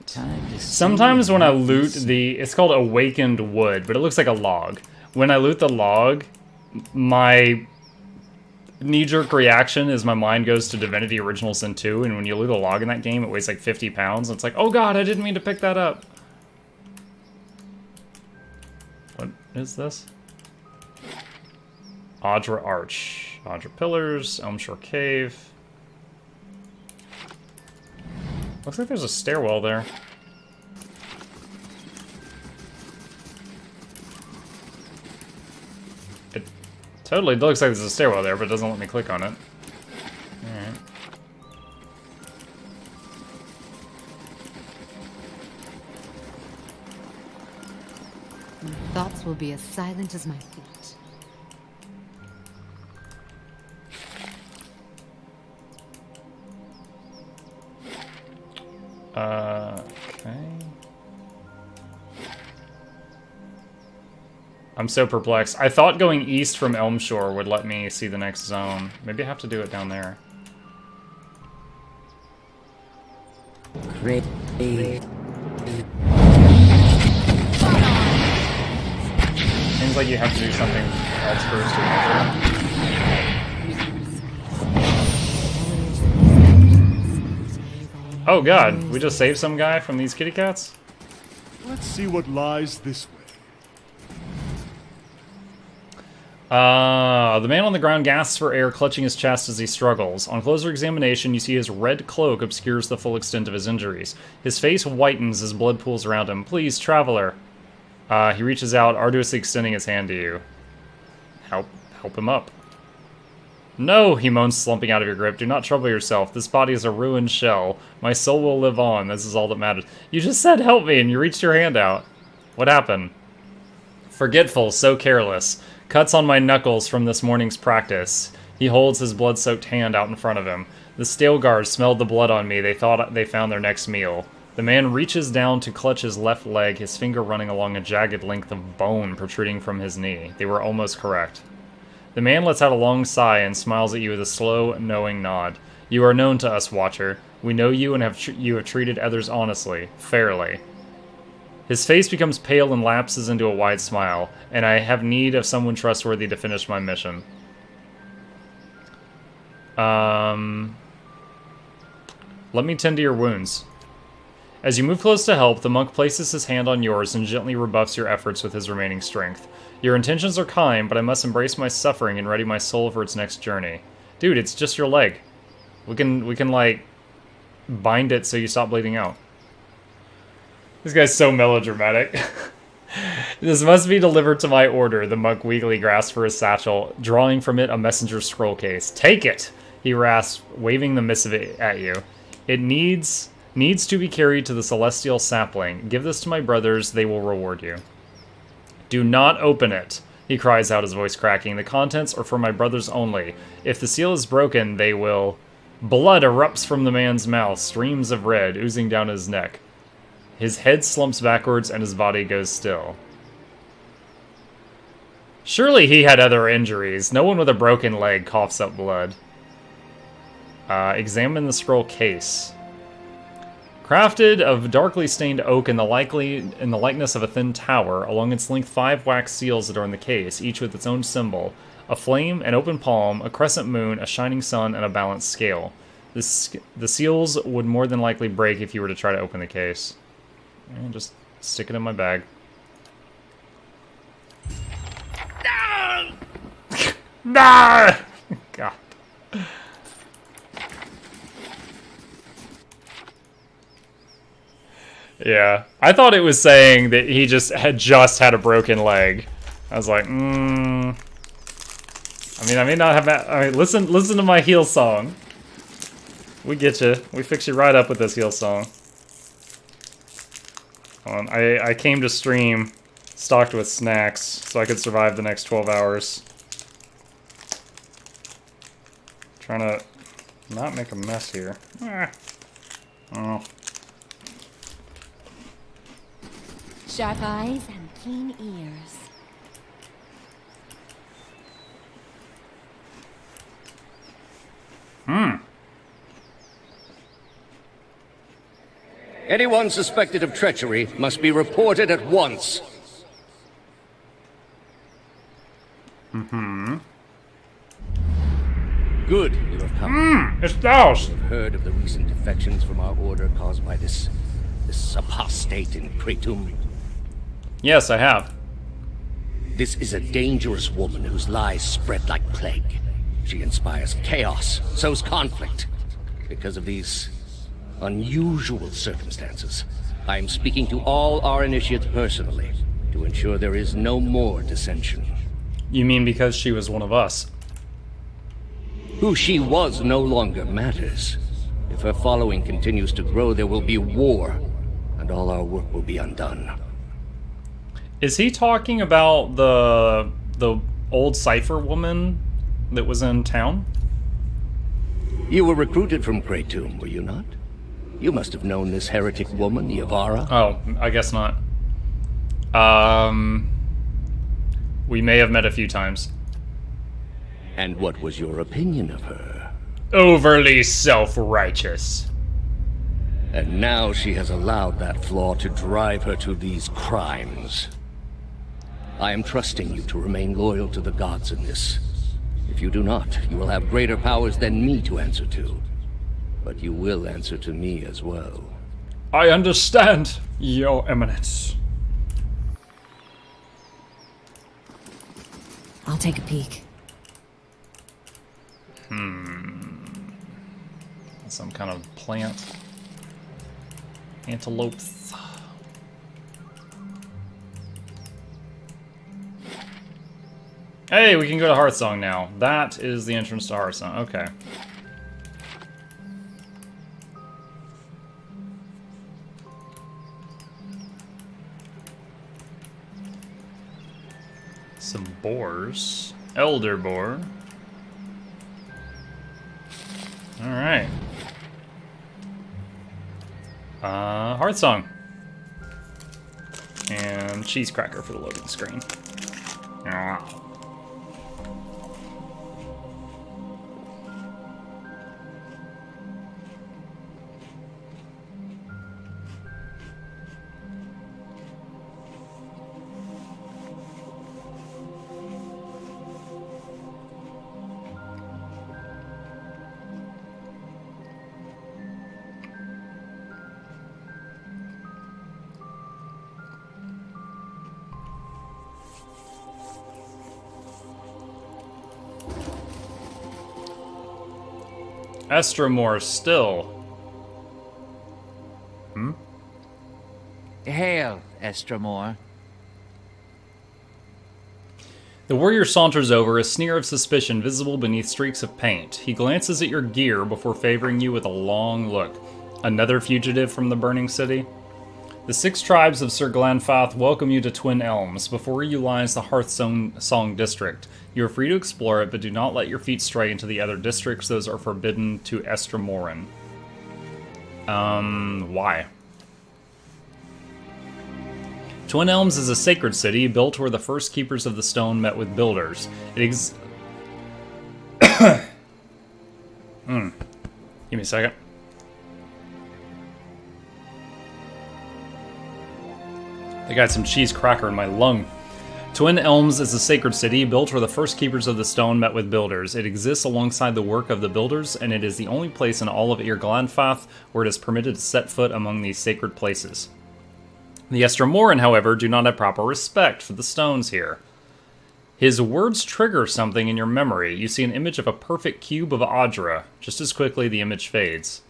Sometimes when I loot it's called awakened wood, but it looks like a log. When I loot the log, my knee-jerk reaction is my mind goes to Divinity Original Sin 2, and when you loot a log in that game, it weighs like 50 pounds, and it's like, oh god, I didn't mean to pick that up. What is this? Audra Arch. Audra Pillars, Elm Shore Cave. Looks like there's a stairwell there. It totally looks like there's a stairwell there, but it doesn't let me click on it. Alright. My thoughts will be as silent as my feet. Okay. I'm so perplexed. I thought going east from Elm Shore would let me see the next zone. Maybe I have to do it down there. Great. Seems like you have to do something else first to enter. Oh god, we just saved some guy from these kitty cats? Let's see what lies this way. The man on the ground gasps for air, clutching his chest as he struggles. On closer examination, you see his red cloak obscures the full extent of his injuries. His face whitens as blood pools around him. Please, traveler. He reaches out, arduously extending his hand to you. Help him up. No, he moans, slumping out of your grip. Do not trouble yourself. This body is a ruined shell. My soul will live on. This is all that matters. You just said help me, and you reached your hand out. What happened? Forgetful, so careless. Cuts on my knuckles from this morning's practice. He holds his blood-soaked hand out in front of him. The Stelgar smelled the blood on me. They thought they found their next meal. The man reaches down to clutch his left leg, his finger running along a jagged length of bone protruding from his knee. They were almost correct. The man lets out a long sigh and smiles at you with a slow, knowing nod. You are known to us, Watcher. We know you and you have treated others honestly, fairly. His face becomes pale and lapses into a wide smile, and I have need of someone trustworthy to finish my mission. Let me tend to your wounds. As you move close to help, the monk places his hand on yours and gently rebuffs your efforts with his remaining strength. Your intentions are kind, but I must embrace my suffering and ready my soul for its next journey. Dude, it's just your leg. We can like, bind it so you stop bleeding out. This guy's so melodramatic. This must be delivered to my order, the monk weakly grasps for his satchel, drawing from it a messenger's scroll case. Take it, he rasps, waving the missive at you. It needs to be carried to the celestial sapling. Give this to my brothers, they will reward you. Do not open it, he cries out, his voice cracking. The contents are for my brothers only. If the seal is broken, they will... Blood erupts from the man's mouth, streams of red oozing down his neck. His head slumps backwards and his body goes still. Surely he had other injuries. No one with a broken leg coughs up blood. Examine the scroll case. Crafted of darkly stained oak in the likeness of a thin tower, along its length 5 wax seals adorn the case, each with its own symbol. A flame, an open palm, a crescent moon, a shining sun, and a balanced scale. The seals would more than likely break if you were to try to open the case. And just stick it in my bag. Nah! God. Yeah, I thought it was saying that he just had a broken leg. I was like, I mean, I may not have. I mean, listen to my heal song. We get you. We fix you right up with this heal song. Hold on. I came to stream stocked with snacks so I could survive the next 12 hours. Trying to not make a mess here. Oh. Sharp eyes and keen ears. Anyone suspected of treachery must be reported at once. Good, you have come. It's thous! I've heard of the recent defections from our order caused by this apostate in Kratom. Yes, I have. This is a dangerous woman whose lies spread like plague. She inspires chaos, sows conflict. Because of these unusual circumstances, I am speaking to all our initiates personally to ensure there is no more dissension. You mean because she was one of us? Who she was no longer matters. If her following continues to grow, there will be war, and all our work will be undone. Is he talking about the old cipher woman that was in town? You were recruited from Kratom, were you not? You must have known this heretic woman, Yavara. Oh, I guess not. We may have met a few times. And what was your opinion of her? Overly self-righteous. And now she has allowed that flaw to drive her to these crimes. I am trusting you to remain loyal to the gods in this. If you do not, you will have greater powers than me to answer to. But you will answer to me as well. I understand, Your Eminence. I'll take a peek. Some kind of plant. Antelopes. Hey, we can go to Hearthsong now. That is the entrance to Hearthsong. Okay. Some boars. Elder boar. Alright. Hearthsong. And cheese cracker for the loading screen. Ah. Stramore still. Hail, Stramore. The warrior saunters over, a sneer of suspicion visible beneath streaks of paint. He glances at your gear before favoring you with a long look. Another fugitive from the burning city? The 6 tribes of Sir Glanfath welcome you to Twin Elms. Before you lies the Hearthsong district. You are free to explore it, but do not let your feet stray into the other districts. Those are forbidden to Stramoran. Why? Twin Elms is a sacred city built where the first keepers of the stone met with builders. Give me a second. I got some cheese cracker in my lung. Twin Elms is a sacred city built where the first keepers of the stone met with builders. It exists alongside the work of the builders, and it is the only place in all of Ir Glanfath where it is permitted to set foot among these sacred places. The Stramoran, however, do not have proper respect for the stones here. His words trigger something in your memory. You see an image of a perfect cube of Adra. Just as quickly, the image fades.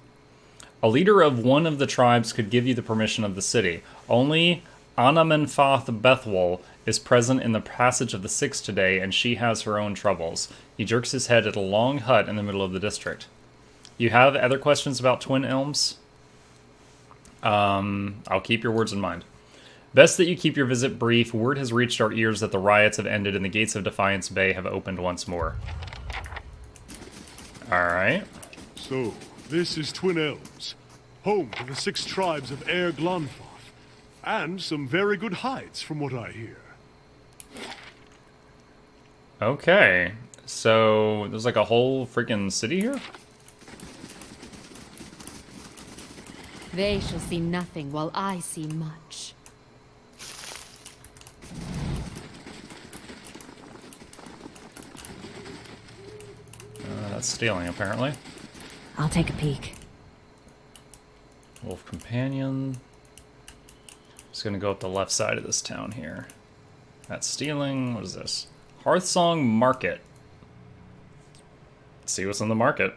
A leader of one of the tribes could give you the permission of the city. Only Anamenfath Bethwal is present in the Passage of the Six today, and she has her own troubles. He jerks his head at a long hut in the middle of the district. You have other questions about Twin Elms? I'll keep your words in mind. Best that you keep your visit brief. Word has reached our ears that the riots have ended and the gates of Defiance Bay have opened once more. Alright. So, this is Twin Elms, home to the 6 tribes of Ir Glanfath, and some very good hides from what I hear. Okay. So, there's like a whole freaking city here? They shall see nothing while I see much. That's stealing, apparently. I'll take a peek. Wolf Companion. Just gonna go up the left side of this town here. That's stealing. What is this? Hearthsong Market. Let's see what's in the market.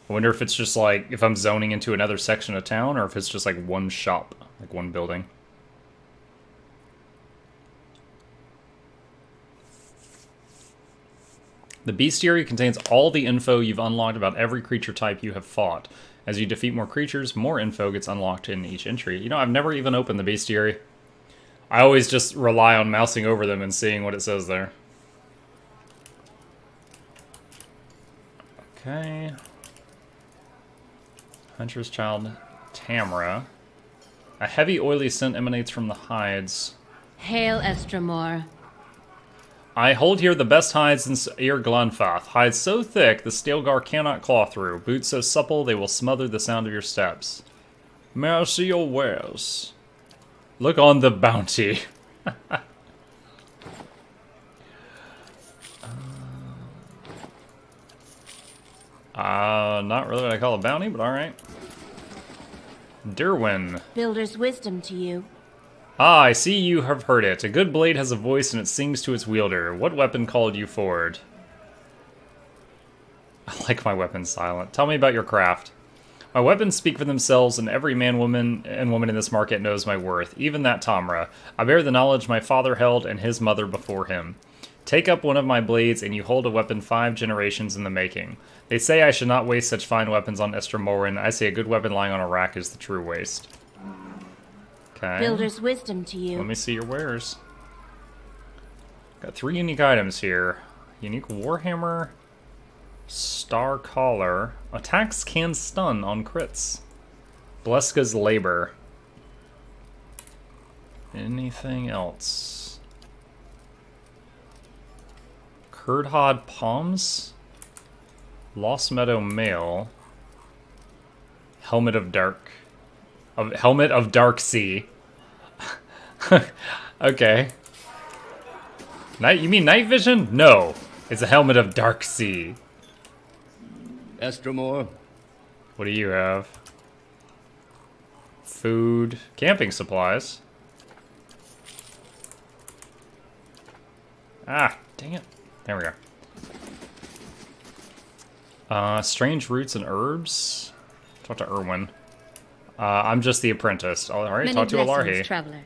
I wonder if it's just like, if I'm zoning into another section of town, or if it's just like one shop, like one building. The bestiary contains all the info you've unlocked about every creature type you have fought. As you defeat more creatures, more info gets unlocked in each entry. You know, I've never even opened the bestiary. I always just rely on mousing over them and seeing what it says there. Okay. Hunter's Child Tamra. A heavy oily scent emanates from the hides. Hail, Stramore. I hold here the best hides in Ir Glanfath. Hides so thick the Stelgar cannot claw through. Boots so supple they will smother the sound of your steps. May I see your wares? Look on the bounty. Not really what I call a bounty, but alright. Derwin. Builder's wisdom to you. Ah, I see you have heard it. A good blade has a voice and it sings to its wielder. What weapon called you forward? I like my weapons silent. Tell me about your craft. My weapons speak for themselves, and every man, woman in this market knows my worth, even that Tamra. I bear the knowledge my father held and his mother before him. Take up one of my blades, and you hold a weapon 5 generations in the making. They say I should not waste such fine weapons on Stramore. I say a good weapon lying on a rack is the true waste. Okay. Builder's wisdom to you. Let me see your wares. Got 3 unique items here. Unique Warhammer, Star Collar. Attacks can stun on crits. Bleska's Labor. Anything else? Kurdhod Palms. Lost Meadow Mail. Helmet of Dark Sea. Okay. You mean night vision? No. It's a helmet of Dark Sea. Stramore. What do you have? Food. Camping supplies. Ah, dang it. There we go. Strange roots and herbs. Talk to Erwin. I'm just the apprentice. Alright, talk to Alarhi. Traveler.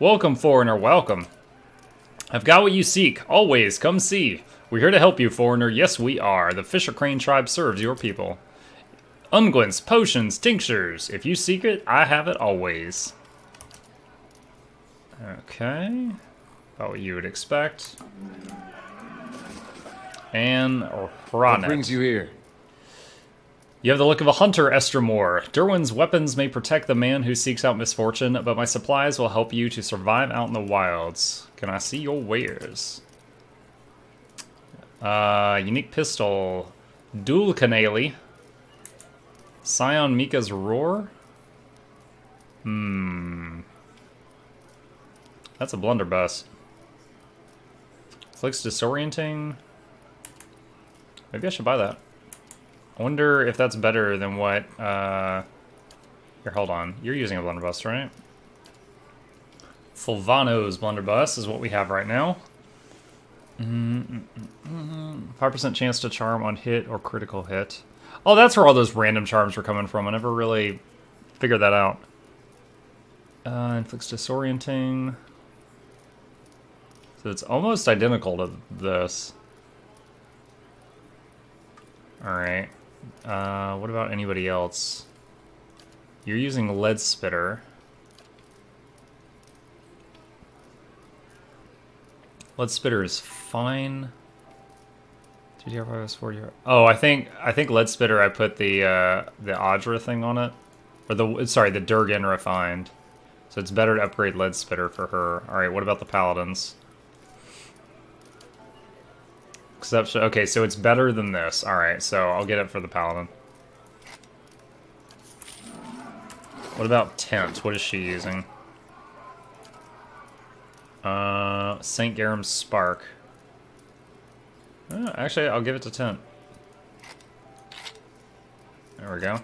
Welcome, foreigner, welcome. I've got what you seek. Always, come see. We're here to help you, foreigner. Yes, we are. The Fisher Crane tribe serves your people. Unguents, potions, tinctures. If you seek it, I have it always. Okay. About what you would expect. And Hronet. What brings you here? You have the look of a hunter, Stramore. Derwin's weapons may protect the man who seeks out misfortune, but my supplies will help you to survive out in the wilds. Can I see your wares? Unique pistol. Dual Canale. Scion Mika's Roar? That's a blunderbuss. Flicks disorienting. Maybe I should buy that. I wonder if that's better than what, Here, hold on. You're using a blunderbuss, right? Fulvano's blunderbuss is what we have right now. 5% chance to charm on hit or critical hit. Oh, that's where all those random charms were coming from. I never really figured that out. Inflicts disorienting. So it's almost identical to this. Alright. What about anybody else? You're using Lead Spitter. Lead Spitter is fine. 2DR 4DR. Oh, I think Lead Spitter. I put the Audra thing on it, or the Durgan refined. So it's better to upgrade Lead Spitter for her. All right. What about the Paladins? Exception. Okay, so it's better than this. All right. So I'll get it for the Paladin. What about tent? What is she using? St. Garam's Spark. Actually, I'll give it to tent. There we go.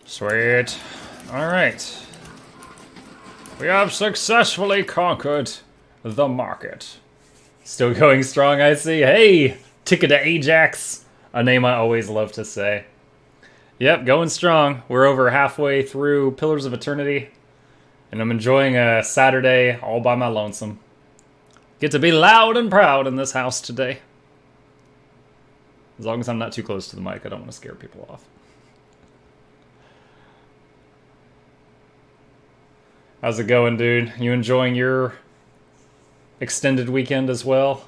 Sweet. Alright. We have successfully conquered the market. Still going strong, I see. Hey! Ticket to Ajax! A name I always love to say. Yep, going strong. We're over halfway through Pillars of Eternity. And I'm enjoying a Saturday all by my lonesome. Get to be loud and proud in this house today. As long as I'm not too close to the mic, I don't want to scare people off. How's it going, dude? You enjoying your extended weekend as well?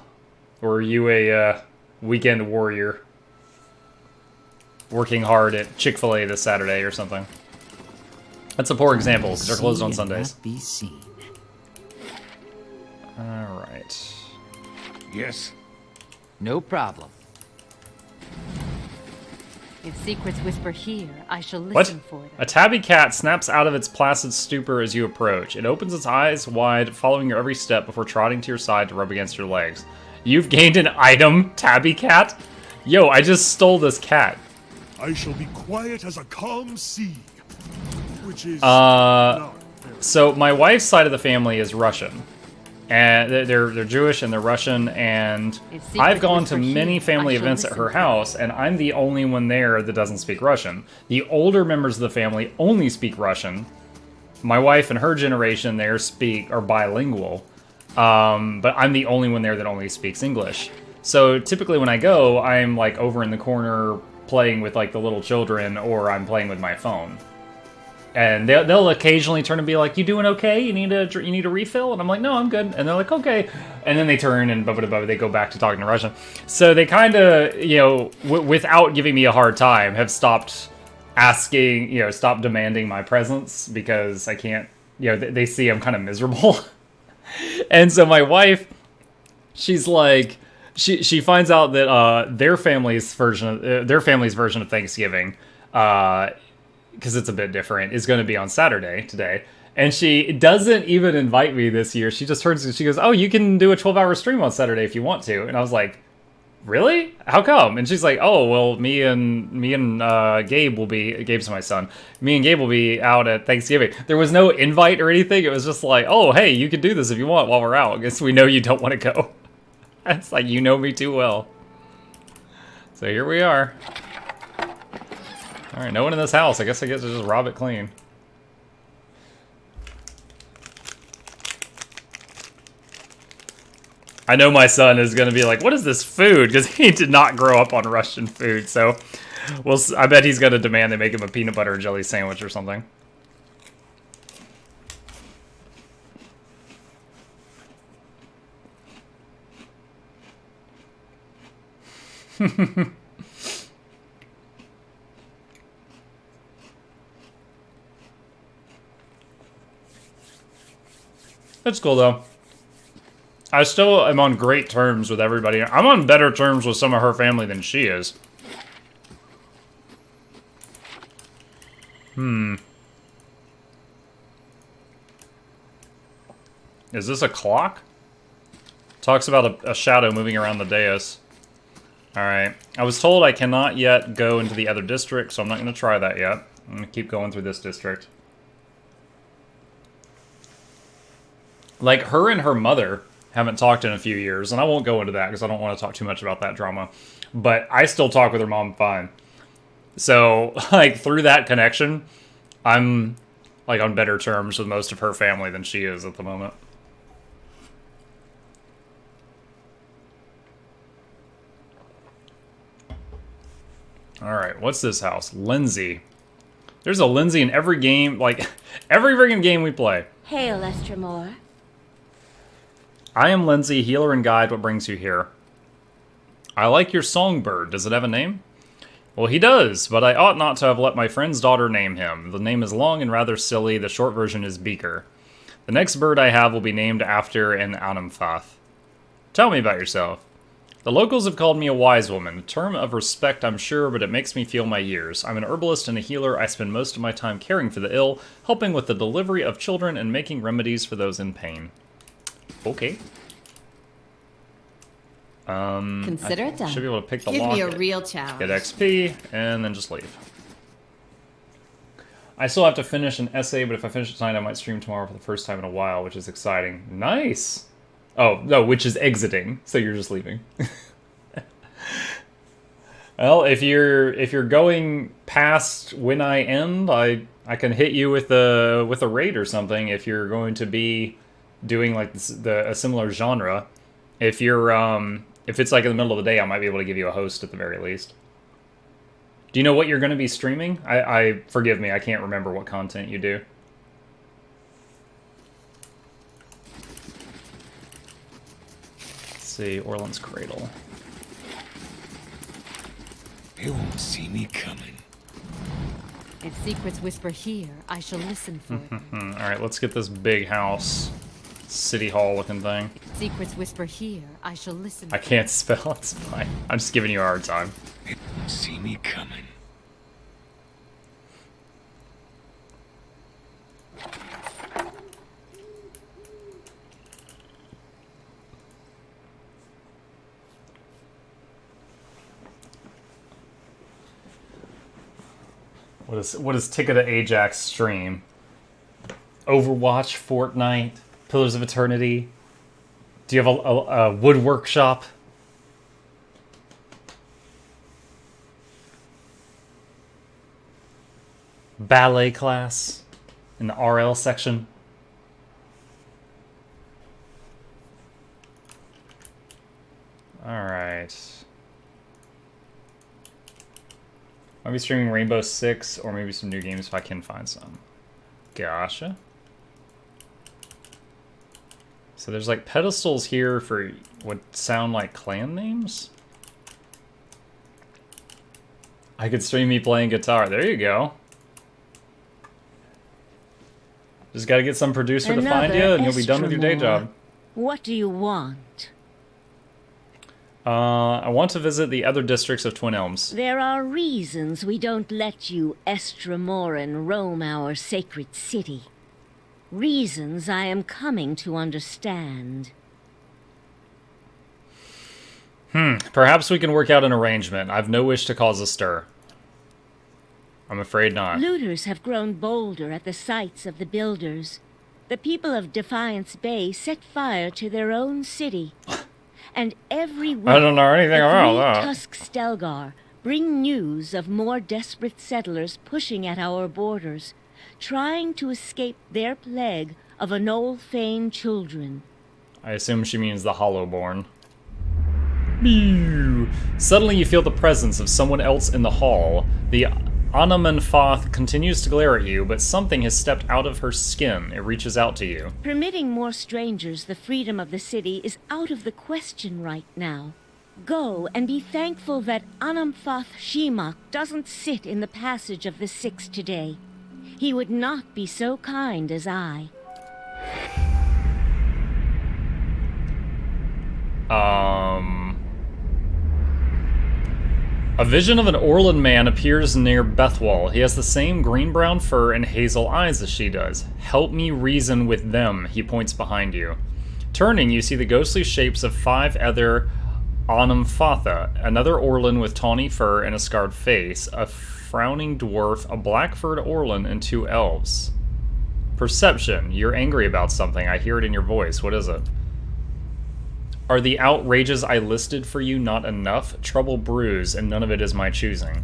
Or are you a weekend warrior? Working hard at Chick-fil-A this Saturday or something? That's a poor example, because they're closed on Sundays. Be seen. Alright. Yes. No problem. If secrets whisper here, I shall What? listen for them. A tabby cat snaps out of its placid stupor as you approach. It opens its eyes wide, following your every step before trotting to your side to rub against your legs. You've gained an item, tabby cat? Yo, I just stole this cat. I shall be quiet as a calm sea. Which is not very So my wife's side of the family is Russian. And they're Jewish and they're Russian, and If secrets I've gone to whisper many here, family I shall events at listen her for them. house, and I'm the only one there that doesn't speak Russian. The older members of the family only speak Russian. My wife and her generation there are bilingual, but I'm the only one there that only speaks English. So typically when I go, I'm like over in the corner playing with like the little children, or I'm playing with my phone. And they'll occasionally turn and be like, "You doing okay? You need a refill?" And I'm like, "No, I'm good." And they're like, "Okay." And then they turn and they go back to talking to Russian. So they kind of, without giving me a hard time, have stopped asking, stopped demanding my presence because I can't. They see I'm kind of miserable. And so my wife, she's like, she finds out that their family's version of Thanksgiving. Because it's a bit different, is going to be on Saturday today. And she doesn't even invite me this year. She just turns and she goes, "Oh, you can do a 12-hour stream on Saturday if you want to." And I was like, "Really? How come?" And she's like, "Oh, well, me and Gabe will be," Gabe's my son, "me and Gabe will be out at Thanksgiving." There was no invite or anything. It was just like, "Oh, hey, you can do this if you want while we're out. I guess we know you don't want to go." It's like, you know me too well. So here we are. Alright, no one in this house. I guess I get to just rob it clean. I know my son is going to be like, "What is this food?" Because he did not grow up on Russian food. So I bet he's going to demand they make him a peanut butter and jelly sandwich or something. It's cool, though. I still am on great terms with everybody. I'm on better terms with some of her family than she is. Is this a clock? Talks about a shadow moving around the dais. Alright. I was told I cannot yet go into the other district, so I'm not going to try that yet. I'm going to keep going through this district. Like, her and her mother haven't talked in a few years, and I won't go into that because I don't want to talk too much about that drama. But I still talk with her mom fine. So, like, through that connection, I'm, like, on better terms with most of her family than she is at the moment. Alright, what's this house? Lindsay. There's a Lindsay in every game, like, every friggin' game we play. Hail, Stramore. I am Lindsay, healer and guide. What brings you here? I like your songbird. Does it have a name? Well, he does, but I ought not to have let my friend's daughter name him. The name is long and rather silly. The short version is Beaker. The next bird I have will be named after an Anamfath. Tell me about yourself. The locals have called me a wise woman, a term of respect I'm sure, but it makes me feel my years. I'm an herbalist and a healer. I spend most of my time caring for the ill, helping with the delivery of children, and making remedies for those in pain. Okay. Consider it done. Should be able to pick the Give lock. me a real challenge. Get XP, and then just leave. I still have to finish an essay, but if I finish it tonight, I might stream tomorrow for the first time in a while, which is exciting. Nice! Oh, no, which is exiting, so you're just leaving. Well, if you're going past when I end, I can hit you with a raid or something if you're going to be doing like a similar genre. If you're if it's like in the middle of the day, I might be able to give you a host at the very least. Do you know what you're going to be streaming? I forgive me, I can't remember what content you do. Let's see, Orland's Cradle. They won't see me coming. If secrets whisper here, I shall listen for it. Alright, let's get this big house, city hall looking thing. If secrets whisper here, I shall listen. I can't spell, it's fine. I'm just giving you a hard time. They won't see me coming. What is Ticket to Ajax stream? Overwatch, Fortnite, Pillars of Eternity. Do you have a wood workshop? Ballet class in the RL section. All right. I'll be streaming Rainbow Six or maybe some new games if I can find some. Gotcha. So there's like pedestals here for what sound like clan names. I could stream me playing guitar. There you go. Just gotta get some producer to find you and you'll be done with your day job. What do you want? I want to visit the other districts of Twin Elms. There are reasons we don't let you Estramoran roam our sacred city. Reasons I am coming to understand. Perhaps we can work out an arrangement. I've no wish to cause a stir. I'm afraid not. Looters have grown bolder at the sites of the builders. The people of Defiance Bay set fire to their own city. And every week, I don't know anything about that. Tusk Stelgar bring news of more desperate settlers pushing at our borders, trying to escape their plague of Anolfane children. I assume she means the Hollowborn. Mew. Suddenly you feel the presence of someone else in the hall. The Anamenfoth continues to glare at you, but something has stepped out of her skin. It reaches out to you. Permitting more strangers the freedom of the city is out of the question right now. Go and be thankful that Anamfoth Shimak doesn't sit in the passage of the Six today. He would not be so kind as I. A vision of an Orland man appears near Bethwall. He has the same green-brown fur and hazel eyes as she does. Help me reason with them, he points behind you. Turning, you see the ghostly shapes of 5 other Anamfotha, another Orland with tawny fur and a scarred face, a frowning dwarf, a black-furred Orland, and 2 elves. Perception. You're angry about something. I hear it in your voice. What is it? Are the outrages I listed for you not enough? Trouble brews, and none of it is my choosing.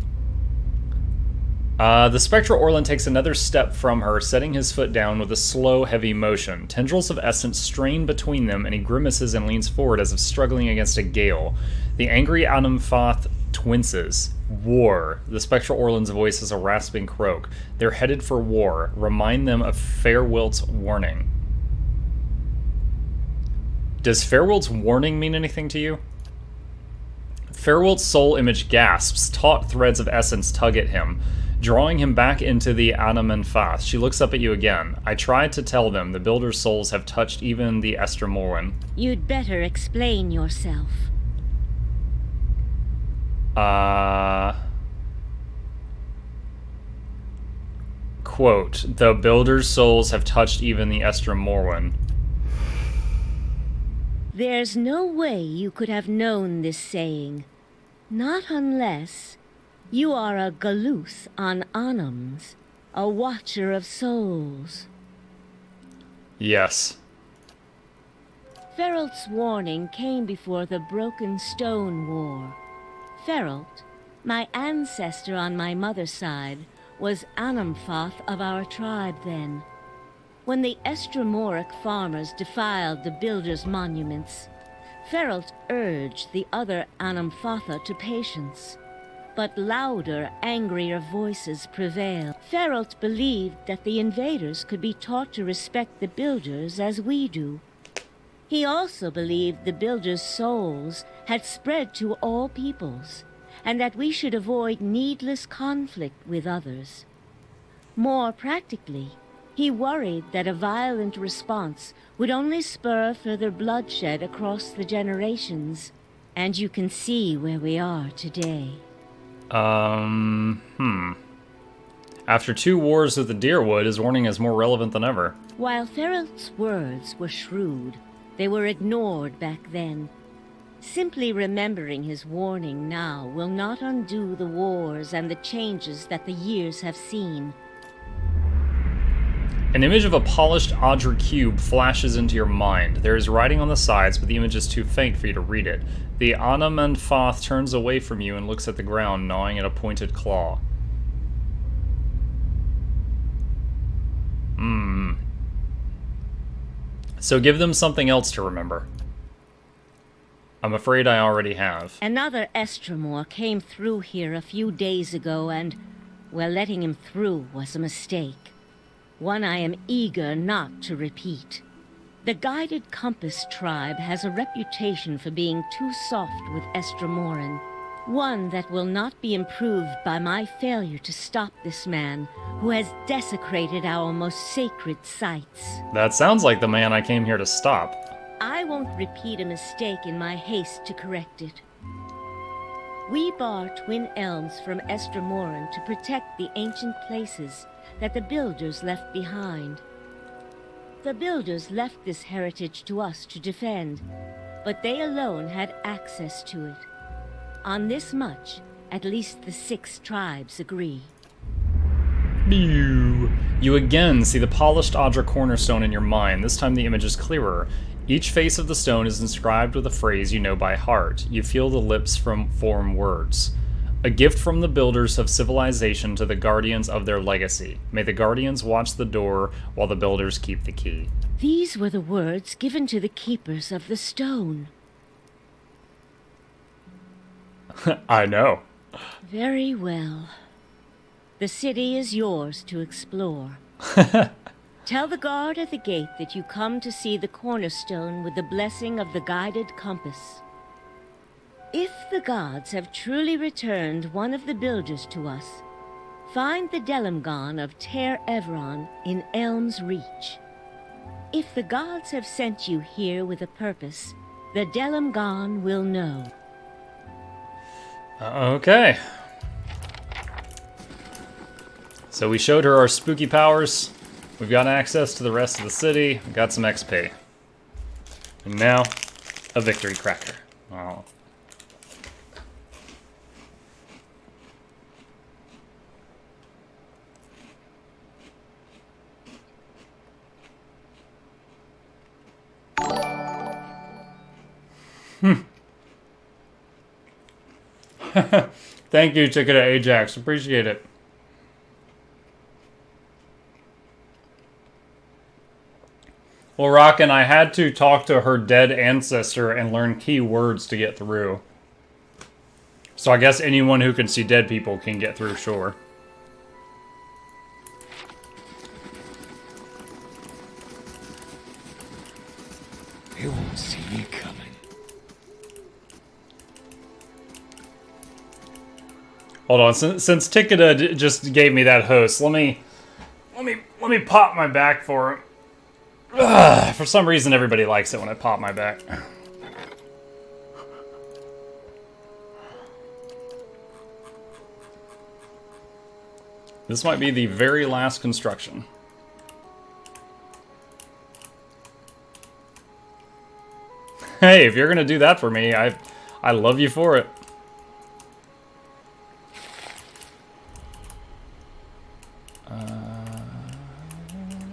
The spectral Orland takes another step from her, setting his foot down with a slow, heavy motion. Tendrils of essence strain between them, and he grimaces and leans forward as if struggling against a gale. The angry Anamfoth twinces. War. The spectral Orland's voice is a rasping croak. They're headed for war. Remind them of Fairwilt's warning. Does Fairwilt's warning mean anything to you? Fairwilt's soul image gasps. Taut threads of essence tug at him, drawing him back into the Anamenfoth. She looks up at you again. I tried to tell them the Builder's souls have touched even the Estramoran. You'd better explain yourself. Quote, the builders' souls have touched even the Stramore. There's no way you could have known this saying. Not unless you are a Galuth on Anums, a watcher of souls. Yes. Feralt's warning came before the Broken Stone War. Feralt, my ancestor on my mother's side, was Anamfoth of our tribe then. When the Stramoric farmers defiled the builders' monuments, Feralt urged the other Anamfotha to patience. But louder, angrier voices prevailed. Feralt believed that the invaders could be taught to respect the builders as we do. He also believed the builders' souls had spread to all peoples, and that we should avoid needless conflict with others. More practically, he worried that a violent response would only spur further bloodshed across the generations, and you can see where we are today. After 2 wars with the Deerwood, his warning is more relevant than ever. While Feralt's words were shrewd, they were ignored back then. Simply remembering his warning now will not undo the wars and the changes that the years have seen. An image of a polished Audra cube flashes into your mind. There is writing on the sides, but the image is too faint for you to read it. The Anamfoth turns away from you and looks at the ground, gnawing at a pointed claw. So give them something else to remember. I'm afraid I already have. Another Stramore came through here a few days ago and, well, letting him through was a mistake. One I am eager not to repeat. The Guided Compass tribe has a reputation for being too soft with Stramoran. One that will not be improved by my failure to stop this man who has desecrated our most sacred sites. That sounds like the man I came here to stop. I won't repeat a mistake in my haste to correct it. We bar Twin Elms from Stramoran to protect the ancient places that the Builders left behind. The Builders left this heritage to us to defend, but they alone had access to it. On this much, at least the 6 tribes agree. You again see the polished Audra cornerstone in your mind. This time the image is clearer. Each face of the stone is inscribed with a phrase you know by heart. You feel the lips form words. A gift from the builders of civilization to the guardians of their legacy. May the guardians watch the door while the builders keep the key. These were the words given to the keepers of the stone. I know. Very well. The city is yours to explore. Tell the guard at the gate that you come to see the cornerstone with the blessing of the Guided Compass. If the gods have truly returned one of the builders to us, find the Delimgon of Ter Evron in Elms Reach. If the gods have sent you here with a purpose, the Delimgon will know. Okay. So we showed her our spooky powers. We've got access to the rest of the city. We got some XP. And now, a victory cracker. Oh. Thank you, Ticket to Ajax. Appreciate it. Well, Rockin', I had to talk to her dead ancestor and learn key words to get through. So I guess anyone who can see dead people can get through, sure. They won't see me coming. Hold on, since Tikita just gave me that host, let me pop my back for him. Ugh, for some reason, everybody likes it when I pop my back. This might be the very last construction. Hey, if you're gonna do that for me, I love you for it.